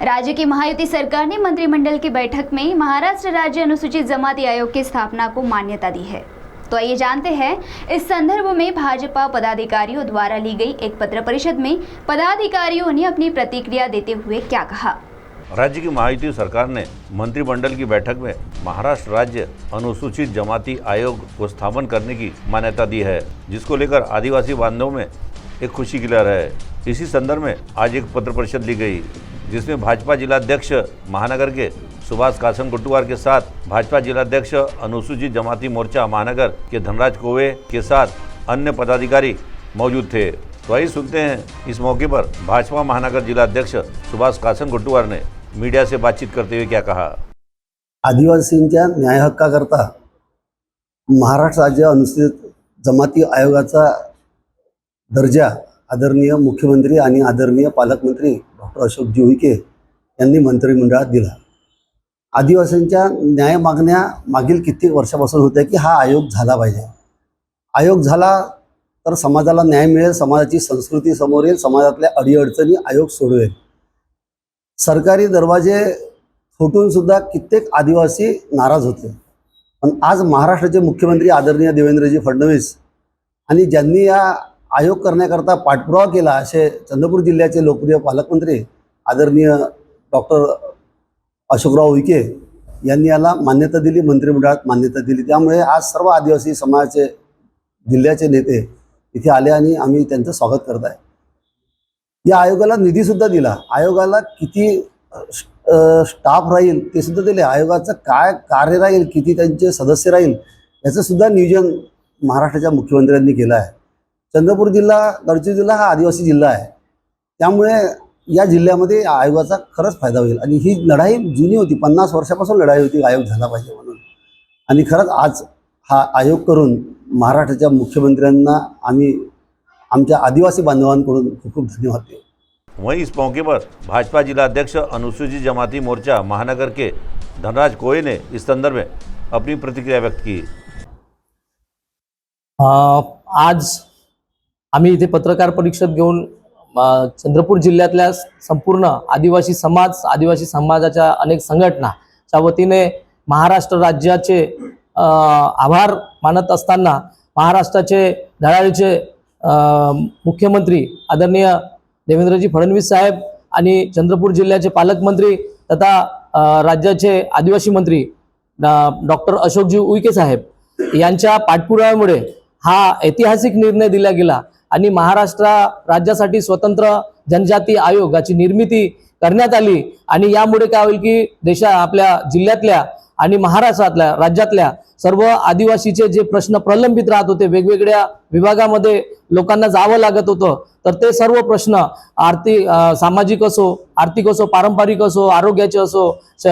राज्य की महायुति सरकार ने मंत्रिमंडल की बैठक में महाराष्ट्र राज्य अनुसूचित जमाती आयोग की स्थापना को मान्यता दी है। तो आइए जानते हैं इस संदर्भ में भाजपा पदाधिकारियों द्वारा ली गई एक पत्र परिषद में पदाधिकारियों ने अपनी प्रतिक्रिया देते हुए क्या कहा। राज्य की महायुति सरकार ने मंत्रिमंडल की बैठक में महाराष्ट्र राज्य अनुसूचित जमाती आयोग को स्थापन करने की मान्यता दी है, जिसको लेकर आदिवासी बांधवों में एक खुशी की लहर है। इसी संदर्भ में आज एक पत्र परिषद ली गई, जिसमें भाजपा जिलाध्यक्ष महानगर के सुभाष कासन गुट्टुवार के साथ भाजपा जिलाध्यक्ष अनुसूचित जमाती मोर्चा महानगर के धनराज कोवे के साथ अन्य पदाधिकारी मौजूद थे। तो आइए सुनते हैं इस मौके पर भाजपा महानगर जिलाध्यक्ष सुभाष कासन गुट्टुवार ने मीडिया से बातचीत करते हुए क्या कहा। आदिवासींच्या न्याय हक्काकरता महाराष्ट्र राज्य अनुसूचित जमाती आयोगाचा दर्जा आदरणीय मुख्यमंत्री आणि आदरणीय पालकमंत्री डॉक्टर अशोकजी उईके यांनी मंत्रिमंडळात दिला। आदिवासींच्या न्याय मागण्या मागील कित्येक वर्षापासून होत्या की हा आयोग झाला पाहिजे। आयोग झाला तर समाजाला न्याय मिळेल, समाजाची संस्कृती समोर येईल, समाजातल्या अडीअडचणी आयोग सोडवेल। सरकारी दरवाजे फुटून सुद्धा कित्येक आदिवासी नाराज होते, पण आज महाराष्ट्राचे मुख्यमंत्री आदरणीय देवेंद्रजी फडणवीस आणि ज्यांनी या आयोग करण्याकरता पाठपुरावा केला असे चंद्रपूर जिल्ह्याचे लोकप्रिय पालकमंत्री आदरणीय डॉक्टर अशोकराव उईके यांनी याला मान्यता दिली, मंत्रिमंडळात मान्यता दिली। त्यामुळे आज सर्व आदिवासी समाजाचे जिल्ह्याचे नेते इथे आले आणि आम्ही त्यांचं स्वागत करत आहे। या आयोगाला निधी सुद्धा दिला, आयोगाला किती स्टाफ राहील ते सुद्धा दिले, आयोगाचं काय कार्य राहील, किती त्यांचे सदस्य राहील याचं सुद्धा नियोजन महाराष्ट्राच्या मुख्यमंत्र्यांनी केलं आहे। चंद्रपूर जिल्हा, गडचिरोली जिल्हा हा आदिवासी जिल्हा आहे, त्यामुळे या जिल्ह्यामध्ये आयोगाचा खरंच फायदा होईल। आणि ही लढाई जुनी होती, 50 वर्षापासून लढाई होती आयोग झाला पाहिजे म्हणून, आणि खरंच आज हा आयोग करून महाराष्ट्राच्या मुख्यमंत्र्यांना आम्ही आमच्या आदिवासी बांधवांकडून खूप खूप धन्यवाद देतो। वहीं इस मौके पर भाजपा जिलाध्यक्ष अनुसूचित जमाती मोर्चा महानगर के धनराज कोवे ने इस संदर्भ में अपनी प्रतिक्रिया व्यक्त की। आज आम्ही इथे पत्रकार परिषद घेऊन चंद्रपूर जिल्ह्यातल्या संपूर्ण आदिवासी समाजाच्या अनेक संघटनाच्या वतीने महाराष्ट्र राज्याचे आभार मानत असताना महाराष्ट्राचे धडाडीचे मुख्यमंत्री आदरणीय देवेंद्रजी फडणवीस साहेब आणि चंद्रपूर जिल्ह्याचे पालकमंत्री तथा राज्याचे आदिवासी मंत्री डॉक्टर अशोकजी उईके साहेब यांच्या पाठपुराव्यामुळे हा ऐतिहासिक निर्णय दिला गेला आणि महाराष्ट्र राज्यासाठी स्वतंत्र जनजाती आयोगाची निर्मिती करण्यात आली। आणि यामुळे काय होईल की आपल्या जिल्ह्यातल्या आणि महाराष्ट्रातल्या राज्यातल्या सर्व आदिवासीचे जे प्रश्न प्रलंबित राहत होते, वेगवेगळ्या विभागामध्ये लोकांना जावं लागत होतं, तर ते सर्व प्रश्न सामाजिक असो, आर्थिक असो, पारंपरिक असो, आरोग्याचे असो,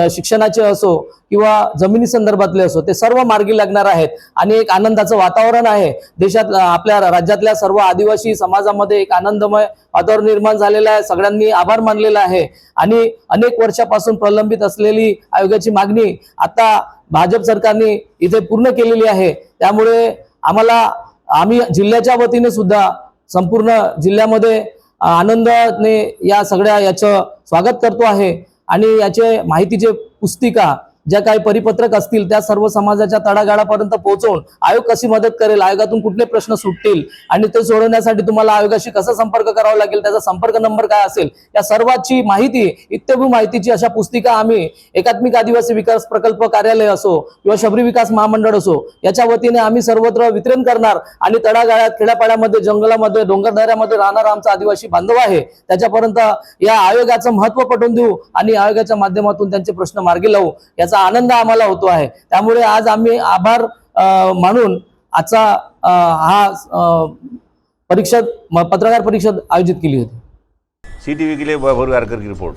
शिक्षणाचे असो किंवा जमिनी संदर्भातले असो, ते सर्व मार्गी लागणार आहेत। आणि एक आनंदाचं वातावरण आहे देशात, आपल्या राज्यातल्या सर्व आदिवासी समाजामध्ये एक आनंदमय वातावरण निर्माण झालेलं आहे। सगळ्यांनी आभार मानलेला आहे आणि अनेक वर्षापासून प्रलंबित असलेली आयोगाची मागणी आता भाजप सरकारने इथे पूर्ण केलेली आहे। त्यामुळे आम्ही जिल्ह्याच्या वतीने सुद्धा संपूर्ण जिल्ह्यामध्ये आनंदाने या सगळ्या याचं स्वागत करतो आहे। आणि याचे माहितीचे पुस्तिका ज्या काही परिपत्रक असतील त्या सर्व समाजाच्या तळागाळापर्यंत पोहोचवून आयोग कशी मदत करेल, आयोगातून कुठले प्रश्न सुटतील आणि ते सोडवण्यासाठी तुम्हाला आयोगाशी कसा संपर्क करावा लागेल, त्याचा संपर्क नंबर काय असेल, या सर्वांची माहिती, इत्यादी माहितीची अशा पुस्तिका आम्ही एकात्मिक आदिवासी विकास प्रकल्प कार्यालय असो किंवा शबरी विकास महामंडळ असो याच्या वतीने आम्ही सर्वत्र वितरण करणार आणि तळागाळात, खेड्यापाड्यामध्ये, जंगलामध्ये, डोंगरदऱ्यामध्ये राहणारा आमचा आदिवासी बांधव आहे त्याच्यापर्यंत या आयोगाचं महत्त्व पटवून देऊ आणि आयोगाच्या माध्यमातून त्यांचे प्रश्न मार्गी लावू, याचा आनंद आम्हाला होतो आहे। त्यामुळे आज आम्ही आभार मानून आजचा हा पत्रकार परिषद आयोजित केली होती। CTV के लिए वैभव गारकर की रिपोर्ट।